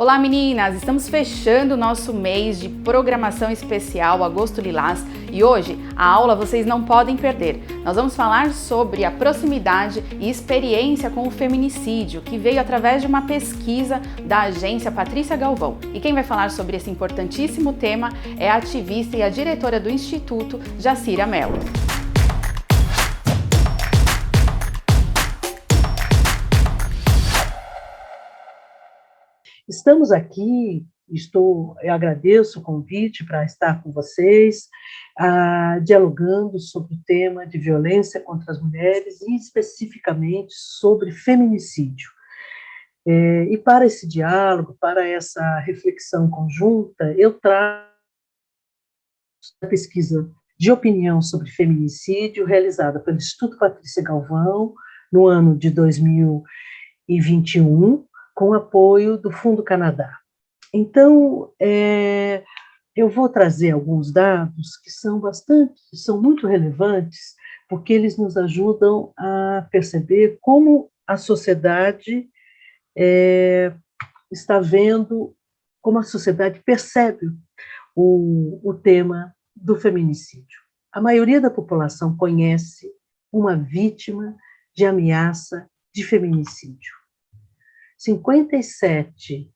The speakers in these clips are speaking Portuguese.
Olá meninas, estamos fechando o nosso mês de programação especial Agosto Lilás e hoje a aula vocês não podem perder. Nós vamos falar sobre a proximidade e experiência com o feminicídio, que veio através de uma pesquisa da agência Patrícia Galvão. E quem vai falar sobre esse importantíssimo tema é a ativista e a diretora do Instituto, Jacira Mello. Estamos aqui, eu agradeço o convite para estar com vocês, dialogando sobre o tema de violência contra as mulheres e especificamente sobre feminicídio. E para esse diálogo, para essa reflexão conjunta, eu trago a pesquisa de opinião sobre feminicídio realizada pelo Instituto Patrícia Galvão no ano de 2021, com apoio do Fundo Canadá. Então, eu vou trazer alguns dados que são muito relevantes, porque eles nos ajudam a perceber como a sociedade está vendo, como a sociedade percebe o tema do feminicídio. A maioria da população conhece uma vítima de ameaça de feminicídio. 57%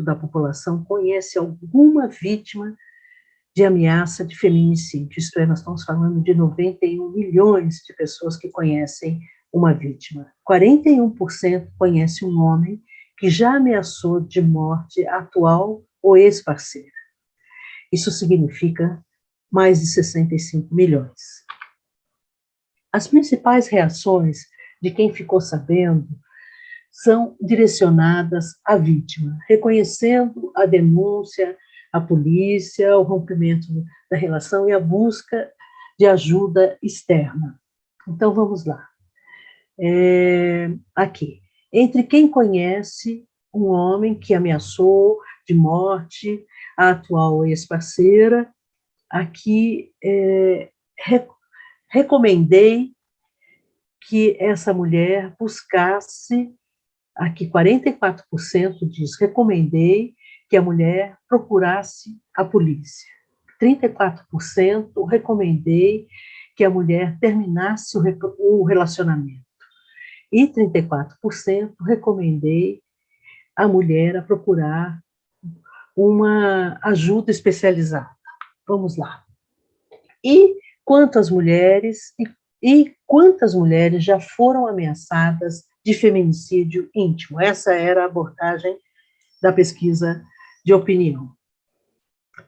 da população conhece alguma vítima de ameaça de feminicídio, isto é, nós estamos falando de 91 milhões de pessoas que conhecem uma vítima. 41% conhece um homem que já ameaçou de morte a atual ou ex-parceira. Isso significa mais de 65 milhões. As principais reações de quem ficou sabendo são direcionadas à vítima, reconhecendo a denúncia, a polícia, o rompimento da relação e a busca de ajuda externa. Então, vamos lá. Aqui, entre quem conhece um homem que ameaçou de morte a atual ex-parceira, aqui recomendei que essa mulher buscasse. Aqui 44% diz, recomendei que a mulher procurasse a polícia. 34% recomendei que a mulher terminasse o relacionamento. E 34% recomendei a mulher a procurar uma ajuda especializada. Vamos lá. E quantas mulheres já foram ameaçadas de feminicídio íntimo? Essa era a abordagem da pesquisa de opinião.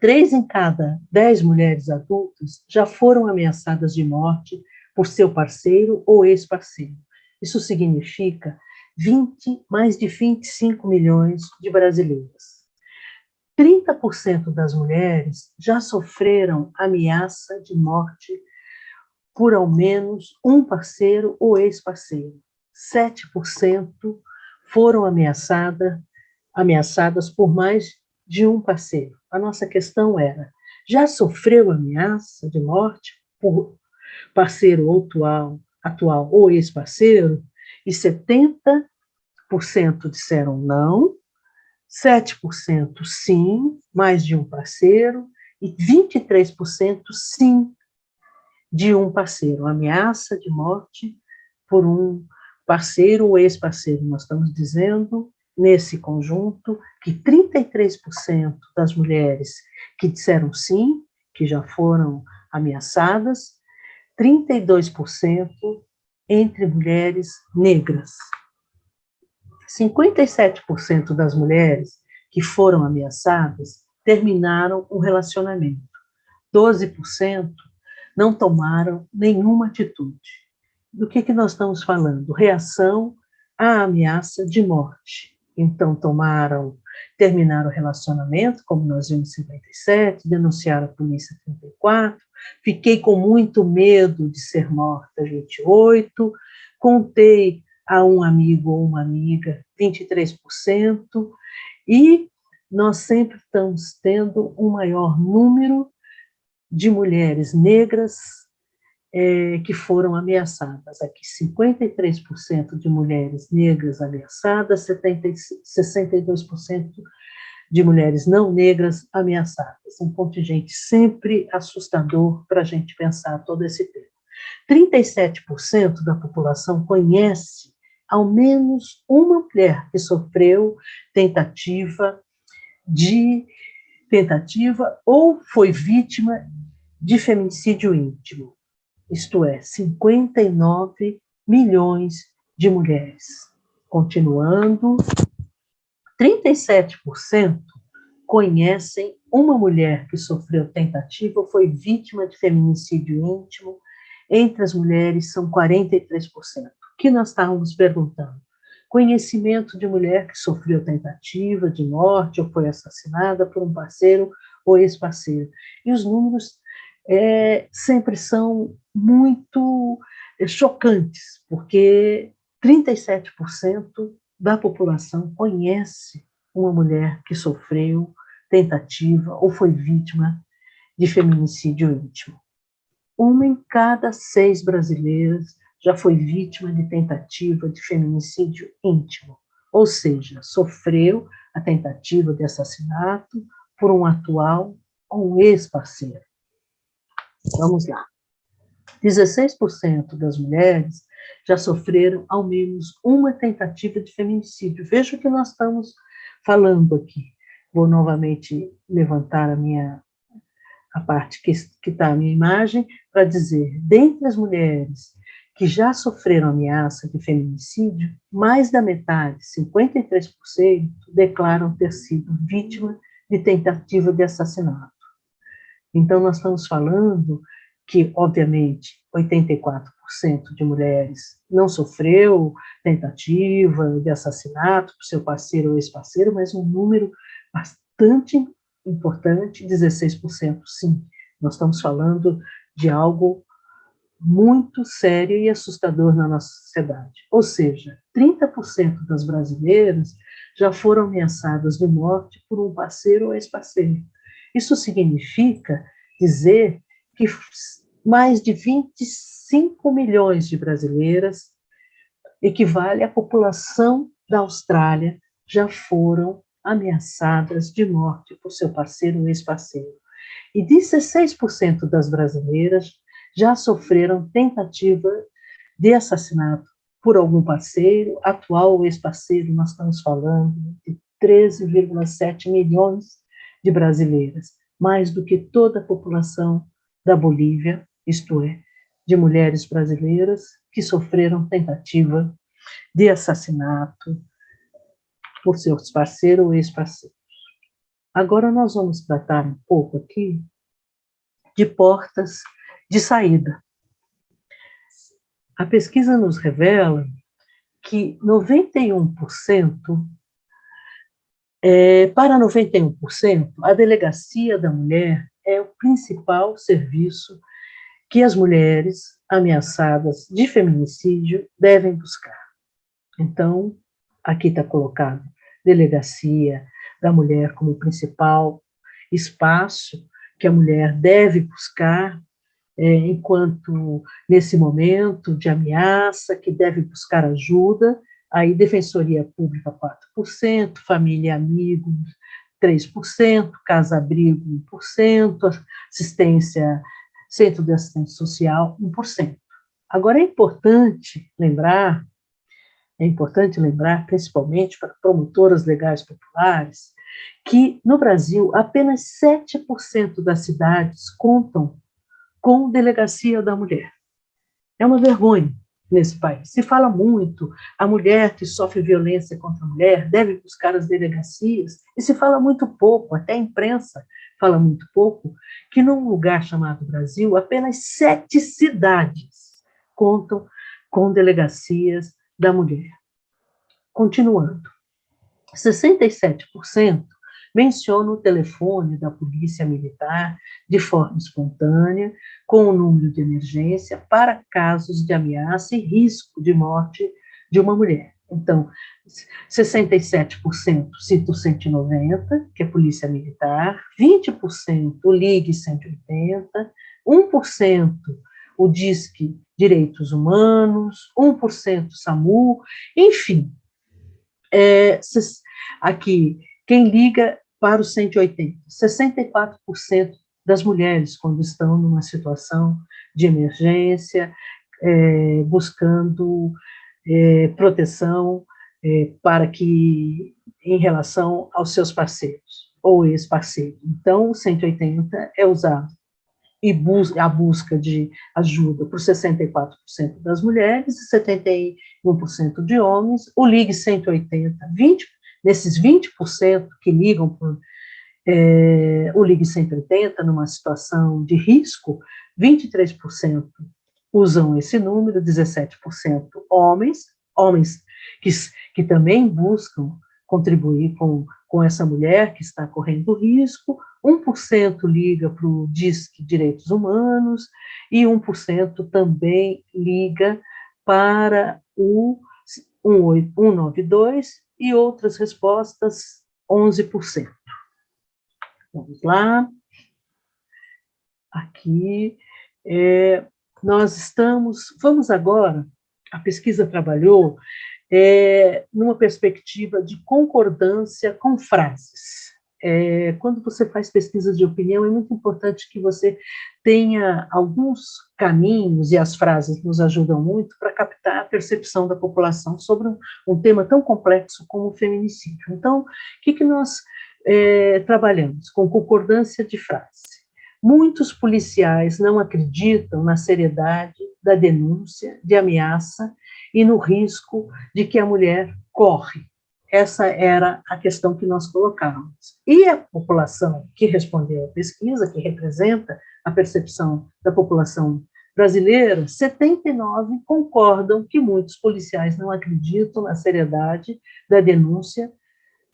3 em cada 10 mulheres adultas já foram ameaçadas de morte por seu parceiro ou ex-parceiro. Isso significa mais de 25 milhões de brasileiras. 30% das mulheres já sofreram ameaça de morte por ao menos um parceiro ou ex-parceiro. 7% foram ameaçadas por mais de um parceiro. A nossa questão era, já sofreu ameaça de morte por parceiro atual ou ex-parceiro? E 70% disseram não, 7% sim, mais de um parceiro, e 23% sim, de um parceiro, ameaça de morte por um parceiro ou ex-parceiro. Nós estamos dizendo, nesse conjunto, que 33% das mulheres que disseram sim, que já foram ameaçadas, 32% entre mulheres negras. 57% das mulheres que foram ameaçadas terminaram um relacionamento. 12% não tomaram nenhuma atitude. Do que nós estamos falando? Reação à ameaça de morte. Então, terminaram o relacionamento, como nós vimos em 57, denunciaram a polícia 34, fiquei com muito medo de ser morta 28, contei a um amigo ou uma amiga 23%, e nós sempre estamos tendo um maior número de mulheres negras que foram ameaçadas. Aqui, 53% de mulheres negras ameaçadas, 62% de mulheres não negras ameaçadas. Um contingente sempre assustador para a gente pensar todo esse tema. 37% da população conhece ao menos uma mulher que sofreu tentativa ou foi vítima de feminicídio íntimo. Isto é, 59 milhões de mulheres. Continuando, 37% conhecem uma mulher que sofreu tentativa ou foi vítima de feminicídio íntimo. Entre as mulheres, são 43%. O que nós estávamos perguntando? Conhecimento de mulher que sofreu tentativa de morte ou foi assassinada por um parceiro ou ex-parceiro. E os números sempre são muito chocantes, porque 37% da população conhece uma mulher que sofreu tentativa ou foi vítima de feminicídio íntimo. 1 em cada 6 brasileiras já foi vítima de tentativa de feminicídio íntimo, ou seja, sofreu a tentativa de assassinato por um atual ou um ex-parceiro. Vamos lá. 16% das mulheres já sofreram ao menos uma tentativa de feminicídio. Veja o que nós estamos falando aqui. Vou novamente levantar a parte que está a minha imagem para dizer, dentre as mulheres que já sofreram ameaça de feminicídio, mais da metade, 53%, declaram ter sido vítima de tentativa de assassinato. Então, nós estamos falando que, obviamente, 84% de mulheres não sofreu tentativa de assassinato por seu parceiro ou ex-parceiro, mas um número bastante importante, 16% sim. Nós estamos falando de algo muito sério e assustador na nossa sociedade. Ou seja, 30% das brasileiras já foram ameaçadas de morte por um parceiro ou ex-parceiro. Isso significa dizer que mais de 25 milhões de brasileiras, equivale à população da Austrália, já foram ameaçadas de morte por seu parceiro ou ex-parceiro. E 16% das brasileiras já sofreram tentativa de assassinato por algum parceiro, atual ou ex-parceiro. Nós estamos falando de 13,7 milhões de brasileiras, mais do que toda a população da Bolívia, isto é, de mulheres brasileiras que sofreram tentativa de assassinato por seus parceiros ou ex-parceiros. Agora nós vamos tratar um pouco aqui de portas de saída. A pesquisa nos revela que 91%, para 91%, a delegacia da mulher é o principal serviço que as mulheres ameaçadas de feminicídio devem buscar. Então, aqui está colocado delegacia da mulher como principal espaço que a mulher deve buscar enquanto nesse momento de ameaça, que deve buscar ajuda. Aí Defensoria Pública 4%, Família e Amigos 3%, Casa-Abrigo 1%, Centro de Assistência Social 1%. Agora é importante lembrar, principalmente para promotoras legais populares, que no Brasil apenas 7% das cidades contam com delegacia da mulher. É uma vergonha nesse país. Se fala muito, a mulher que sofre violência contra a mulher deve buscar as delegacias, e se fala muito pouco, até a imprensa fala muito pouco, que num lugar chamado Brasil, apenas 7 cidades contam com delegacias da mulher. Continuando, 67% menciona o telefone da Polícia Militar de forma espontânea, com o número de emergência para casos de ameaça e risco de morte de uma mulher. Então, 67% cita o 190, que é Polícia Militar, 20% Ligue 180, 1% o Disque Direitos Humanos, 1% SAMU, enfim. Aqui, quem liga para o 180? 64% das mulheres, quando estão numa situação de emergência, buscando proteção para que, em relação aos seus parceiros ou ex-parceiros. Então, o 180 é usado e a busca de ajuda por 64% das mulheres e 71% de homens. O Ligue 180, nesses 20% que ligam por o Ligue 180 numa situação de risco, 23% usam esse número, 17% homens que também buscam contribuir com essa mulher que está correndo risco, 1% liga para o Disque Direitos Humanos e 1% também liga para o 192 e outras respostas, 11%. Vamos lá. Aqui, vamos agora, a pesquisa trabalhou numa perspectiva de concordância com frases. Quando você faz pesquisas de opinião, é muito importante que você tenha alguns caminhos, e as frases nos ajudam muito para captar a percepção da população sobre um tema tão complexo como o feminicídio. Então, o que nós trabalhamos? Com concordância de frase. Muitos policiais não acreditam na seriedade da denúncia de ameaça e no risco de que a mulher corre. Essa era a questão que nós colocávamos. E a população que respondeu à pesquisa, que representa a percepção da população brasileira, 79% concordam que muitos policiais não acreditam na seriedade da denúncia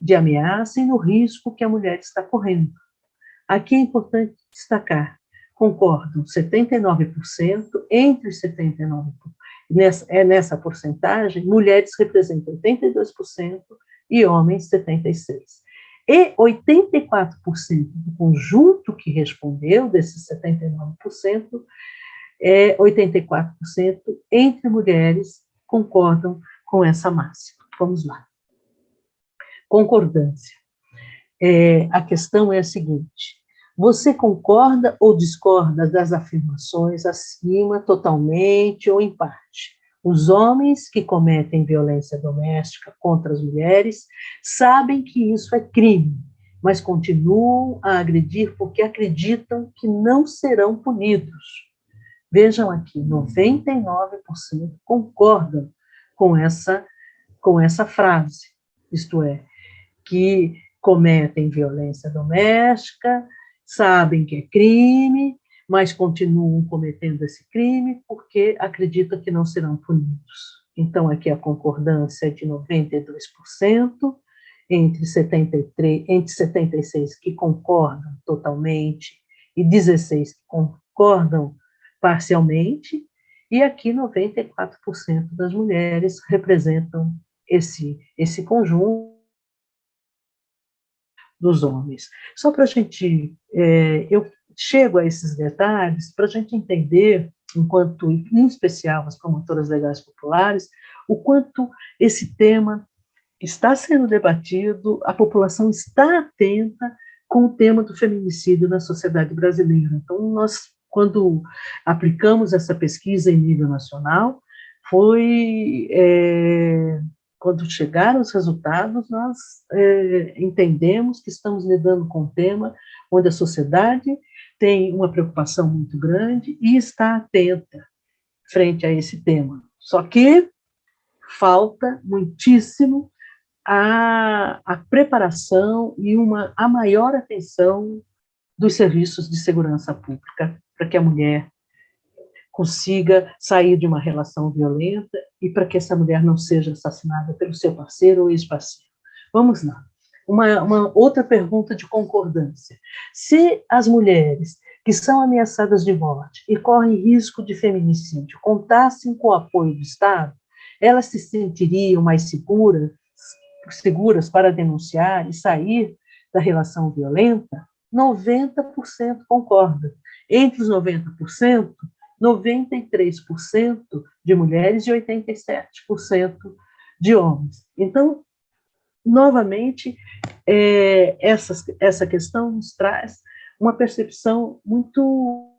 de ameaça e no risco que a mulher está correndo. Aqui é importante destacar, concordam 79%, entre 79%, nessa porcentagem, mulheres representam 82% e homens 76%. E 84% do conjunto que respondeu, desses 79%, 84% entre mulheres concordam com essa máxima. Vamos lá. Concordância. A questão é a seguinte: você concorda ou discorda das afirmações acima, totalmente ou em parte? Os homens que cometem violência doméstica contra as mulheres sabem que isso é crime, mas continuam a agredir porque acreditam que não serão punidos. Vejam aqui, 99% concordam com essa frase, isto é, que cometem violência doméstica, sabem que é crime, mas continuam cometendo esse crime porque acreditam que não serão punidos. Então, aqui a concordância é de 92%, entre 76% que concordam totalmente e 16% que concordam parcialmente, e aqui 94% das mulheres representam esse conjunto dos homens. Só para a gente, eu chego a esses detalhes para a gente entender, enquanto, em especial, as promotoras legais populares, o quanto esse tema está sendo debatido, a população está atenta com o tema do feminicídio na sociedade brasileira. Então, nós, quando aplicamos essa pesquisa em nível nacional, quando chegaram os resultados, nós entendemos que estamos lidando com um tema onde a sociedade tem uma preocupação muito grande e está atenta frente a esse tema. Só que falta muitíssimo a preparação e a maior atenção dos serviços de segurança pública para que a mulher consiga sair de uma relação violenta e para que essa mulher não seja assassinada pelo seu parceiro ou ex-parceiro. Vamos lá. Uma outra pergunta de concordância. Se as mulheres que são ameaçadas de morte e correm risco de feminicídio contassem com o apoio do Estado, elas se sentiriam mais seguras para denunciar e sair da relação violenta? 90% concorda. Entre os 90%, 93% de mulheres e 87% de homens. Então, novamente, essa questão nos traz uma percepção muito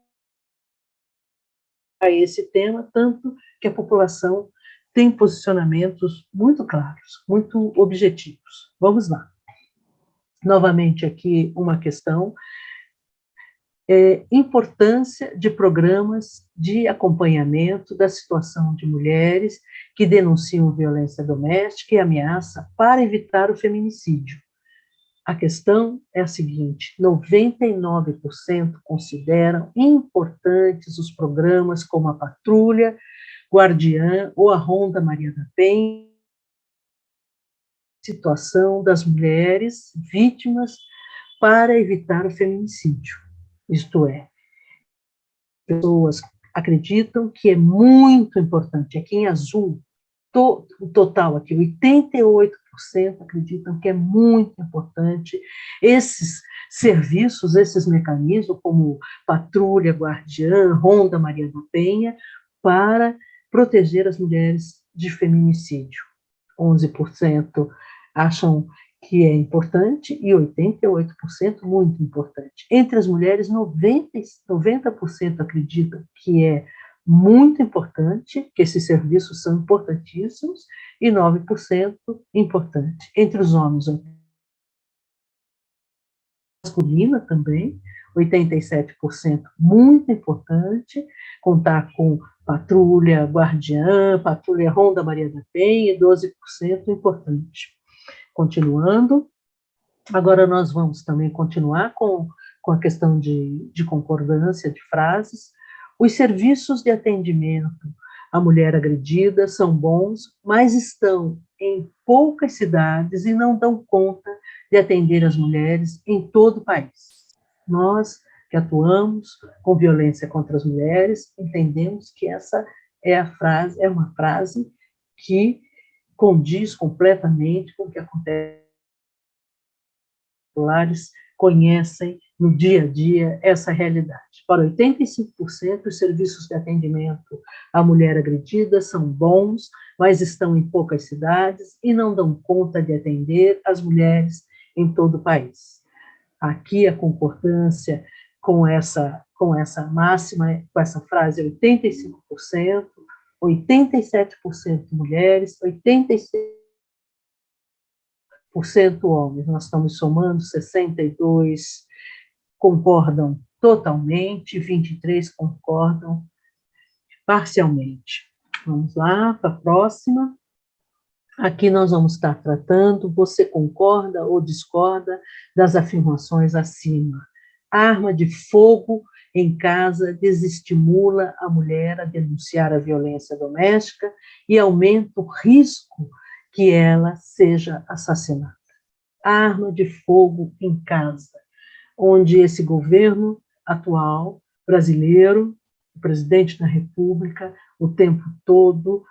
a esse tema, tanto que a população tem posicionamentos muito claros, muito objetivos. Vamos lá. Novamente aqui uma questão, importância de programas de acompanhamento da situação de mulheres que denunciam violência doméstica e ameaça para evitar o feminicídio. A questão é a seguinte: 99% consideram importantes os programas como a Patrulha Guardiã ou a Ronda Maria da Penha, situação das mulheres vítimas para evitar o feminicídio. Isto é, pessoas acreditam que é muito importante. Aqui em azul, o total aqui, 88% acreditam que é muito importante esses serviços, esses mecanismos, como Patrulha Guardiã, Ronda Maria da Penha, para proteger as mulheres de feminicídio. 11% acham que é importante e 88% muito importante. Entre as mulheres, 90% acreditam que é muito importante, que esses serviços são importantíssimos, e 9% importante. Entre os homens, masculina também, 87% muito importante, contar com Patrulha Guardiã, Patrulha Ronda Maria da Penha, e 12% importante. Continuando, agora nós vamos também continuar com a questão de concordância de frases. Os serviços de atendimento à mulher agredida são bons, mas estão em poucas cidades e não dão conta de atender as mulheres em todo o país. Nós, que atuamos com violência contra as mulheres, entendemos que essa é uma frase que condiz completamente com o que acontece. Os populares conhecem no dia a dia essa realidade. Para 85%, os serviços de atendimento à mulher agredida são bons, mas estão em poucas cidades e não dão conta de atender as mulheres em todo o país. Aqui a concordância com essa máxima, com essa frase, 85%, 87% mulheres, 86% homens. Nós estamos somando 62 concordam totalmente, 23 concordam parcialmente. Vamos lá para a próxima. Aqui nós vamos estar tratando, você concorda ou discorda das afirmações acima? Arma de fogo em casa desestimula a mulher a denunciar a violência doméstica e aumenta o risco que ela seja assassinada. Arma de fogo em casa, onde esse governo atual brasileiro, o presidente da República, o tempo todo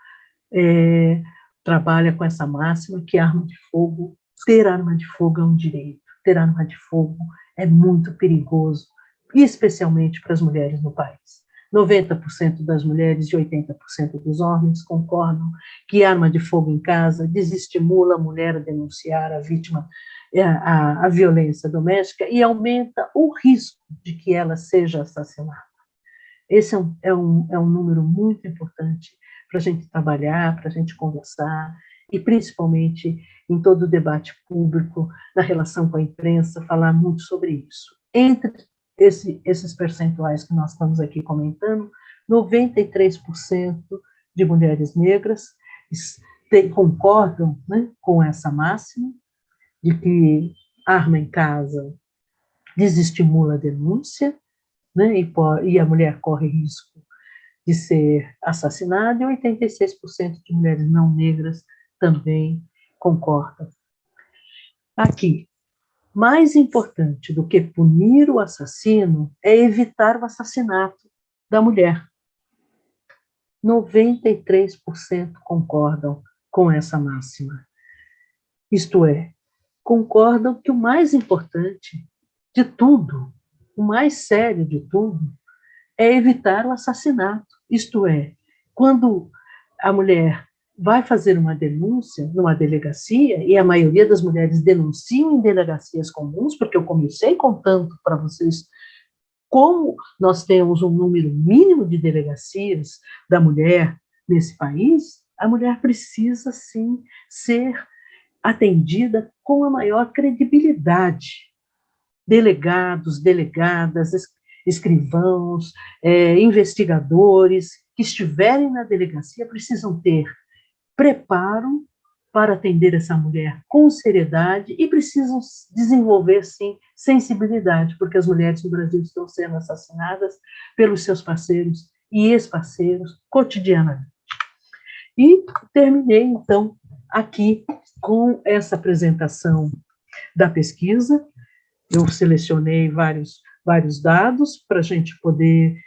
trabalha com essa máxima que arma de fogo, ter arma de fogo é um direito, ter arma de fogo é muito perigoso, especialmente para as mulheres no país. 90% das mulheres e 80% dos homens concordam que arma de fogo em casa desestimula a mulher a denunciar a vítima, a violência doméstica e aumenta o risco de que ela seja assassinada. Esse é um número muito importante para a gente trabalhar, para a gente conversar, e principalmente em todo o debate público, na relação com a imprensa, falar muito sobre isso. Entre esses percentuais que nós estamos aqui comentando, 93% de mulheres negras concordam, né, com essa máxima de que arma em casa desestimula a denúncia, né, e a mulher corre risco de ser assassinada, e 86% de mulheres não negras também concordam. Aqui, mais importante do que punir o assassino é evitar o assassinato da mulher. 93% concordam com essa máxima. Isto é, concordam que o mais importante de tudo, o mais sério de tudo, é evitar o assassinato. Isto é, quando a mulher vai fazer uma denúncia numa delegacia, e a maioria das mulheres denunciam em delegacias comuns, porque eu comecei contando para vocês como nós temos um número mínimo de delegacias da mulher nesse país, a mulher precisa, sim, ser atendida com a maior credibilidade. Delegados, delegadas, escrivãos, investigadores que estiverem na delegacia precisam ter preparo para atender essa mulher com seriedade e precisam desenvolver, sim, sensibilidade, porque as mulheres no Brasil estão sendo assassinadas pelos seus parceiros e ex-parceiros cotidianamente. E terminei, então, aqui com essa apresentação da pesquisa. Eu selecionei vários dados para a gente poder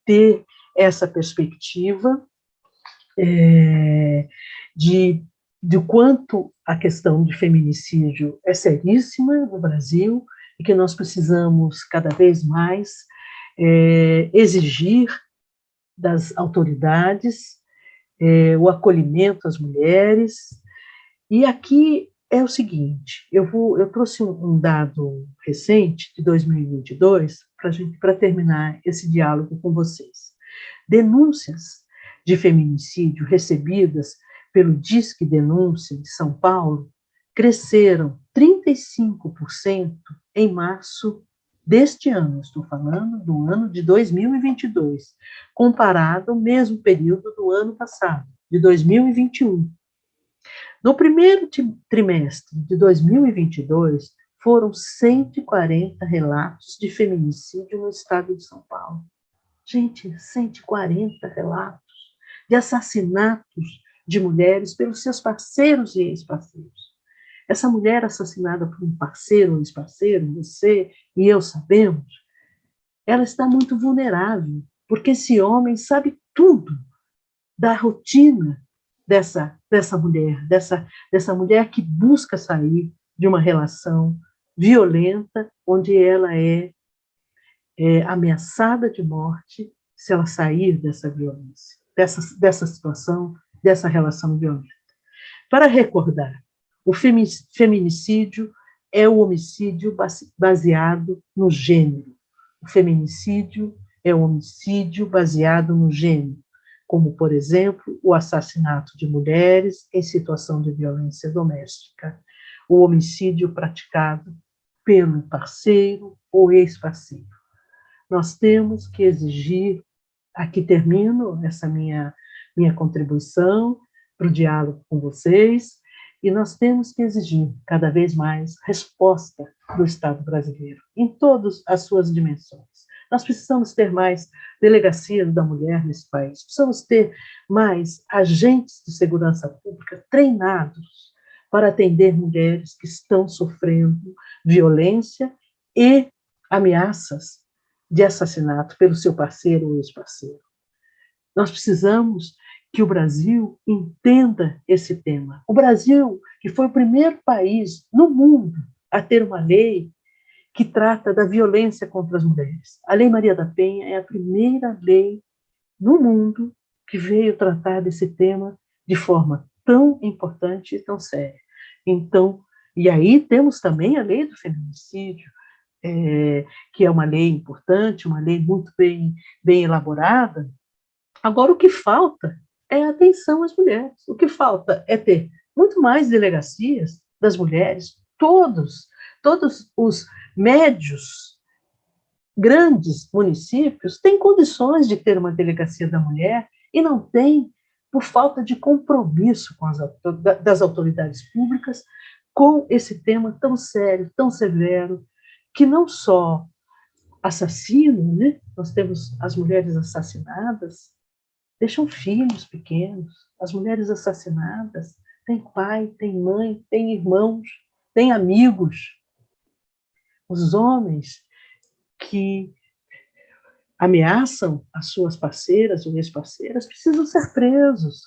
ter essa perspectiva de quanto a questão de feminicídio é seríssima no Brasil e que nós precisamos cada vez mais exigir das autoridades o acolhimento às mulheres. E aqui é o seguinte, eu trouxe um dado recente, de 2022, para terminar esse diálogo com vocês. Denúncias de feminicídio recebidas pelo Disque Denúncia de São Paulo cresceram 35% em março deste ano, estou falando do ano de 2022, comparado ao mesmo período do ano passado, de 2021. No primeiro trimestre de 2022, foram 140 relatos de feminicídio no estado de São Paulo. Gente, 140 relatos de assassinatos de mulheres pelos seus parceiros e ex-parceiros. Essa mulher assassinada por um parceiro ou ex-parceiro, você e eu sabemos, ela está muito vulnerável, porque esse homem sabe tudo da rotina dessa mulher, dessa mulher que busca sair de uma relação violenta, onde ela é ameaçada de morte se ela sair dessa violência, dessa situação, dessa relação violenta. Para recordar, o feminicídio é o homicídio baseado no gênero. O feminicídio é o homicídio baseado no gênero, como, por exemplo, o assassinato de mulheres em situação de violência doméstica, o homicídio praticado pelo parceiro ou ex-parceiro. Nós temos que exigir, aqui termino essa minha contribuição para o diálogo com vocês, e nós temos que exigir cada vez mais resposta do Estado brasileiro, em todas as suas dimensões. Nós precisamos ter mais delegacias da mulher nesse país, precisamos ter mais agentes de segurança pública treinados para atender mulheres que estão sofrendo violência e ameaças de assassinato pelo seu parceiro ou ex-parceiro. Nós precisamos que o Brasil entenda esse tema. O Brasil, que foi o primeiro país no mundo a ter uma lei que trata da violência contra as mulheres. A Lei Maria da Penha é a primeira lei no mundo que veio tratar desse tema de forma tão importante e tão séria. Então, e aí temos também a Lei do Feminicídio, que é uma lei importante, uma lei muito bem elaborada. Agora, o que falta é atenção às mulheres. O que falta é ter muito mais delegacias das mulheres, todos os médios, grandes municípios têm condições de ter uma delegacia da mulher e não tem por falta de compromisso das autoridades públicas com esse tema tão sério, tão severo, que não só assassina, né? Nós temos as mulheres assassinadas, deixam filhos pequenos, as mulheres assassinadas têm pai, têm mãe, têm irmãos, têm amigos. Os homens que ameaçam as suas parceiras ou ex-parceiras precisam ser presos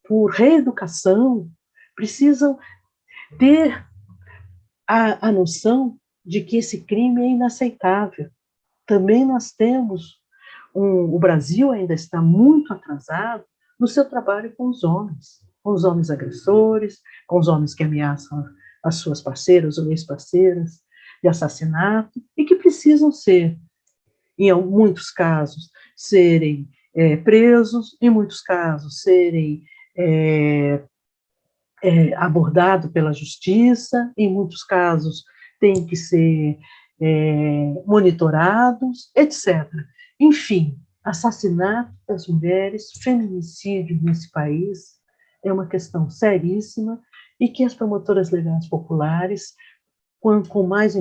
por reeducação, precisam ter a noção de que esse crime é inaceitável. Também nós temos, o Brasil ainda está muito atrasado no seu trabalho com os homens agressores, com os homens que ameaçam as suas parceiras ou ex-parceiras de assassinato, e que precisam ser, em muitos casos, serem presos, em muitos casos, serem abordados pela justiça, em muitos casos, têm que ser monitorados, etc. Enfim, assassinato das mulheres, feminicídio nesse país é uma questão seríssima e que as promotoras legais populares, quanto mais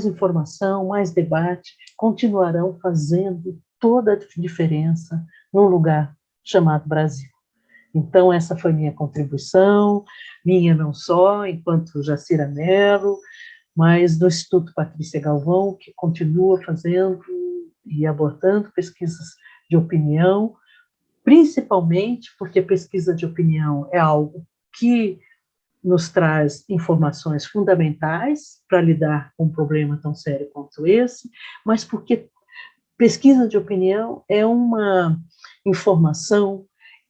informação, mais debate, continuarão fazendo toda a diferença num lugar chamado Brasil. Então, essa foi minha contribuição, minha não só, enquanto Jacira Mello, mas do Instituto Patrícia Galvão, que continua fazendo e abordando pesquisas de opinião, principalmente porque pesquisa de opinião é algo que nos traz informações fundamentais para lidar com um problema tão sério quanto esse, mas porque pesquisa de opinião é uma informação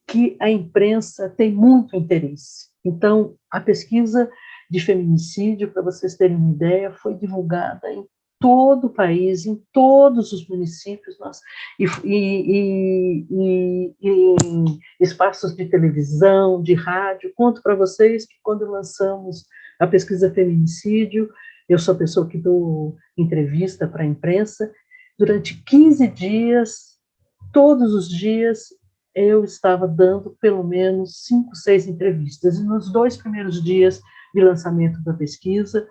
que a imprensa tem muito interesse. Então, a pesquisa de feminicídio, para vocês terem uma ideia, foi divulgada em todo o país, em todos os municípios, e em espaços de televisão, de rádio. Conto para vocês que quando lançamos a pesquisa feminicídio, eu sou a pessoa que dou entrevista para a imprensa, durante 15 dias, todos os dias, eu estava dando pelo menos 5, 6 entrevistas. E nos 2 primeiros dias de lançamento da pesquisa,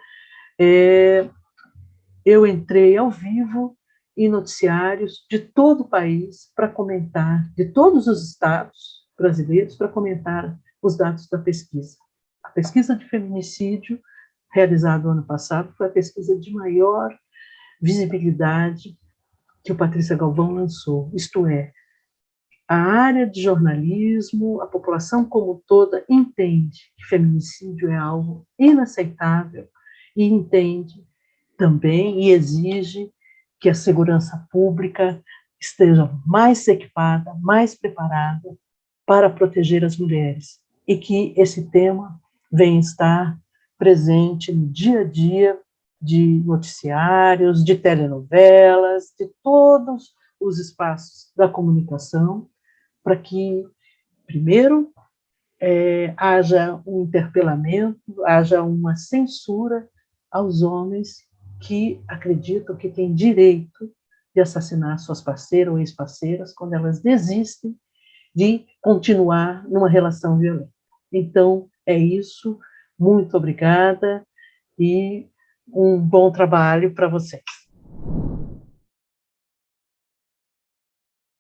eu entrei ao vivo em noticiários de todo o país para comentar, de todos os estados brasileiros, para comentar os dados da pesquisa. A pesquisa de feminicídio, realizada no ano passado, foi a pesquisa de maior visibilidade que o Patrícia Galvão lançou, isto é, a área de jornalismo, a população como toda entende que feminicídio é algo inaceitável e entende também e exige que a segurança pública esteja mais equipada, mais preparada para proteger as mulheres e que esse tema venha estar presente no dia a dia de noticiários, de telenovelas, de todos os espaços da comunicação, para que, primeiro, haja um interpelamento, haja uma censura aos homens que acreditam que têm direito de assassinar suas parceiras ou ex-parceiras quando elas desistem de continuar numa relação violenta. Então, é isso. Muito obrigada e um bom trabalho para vocês.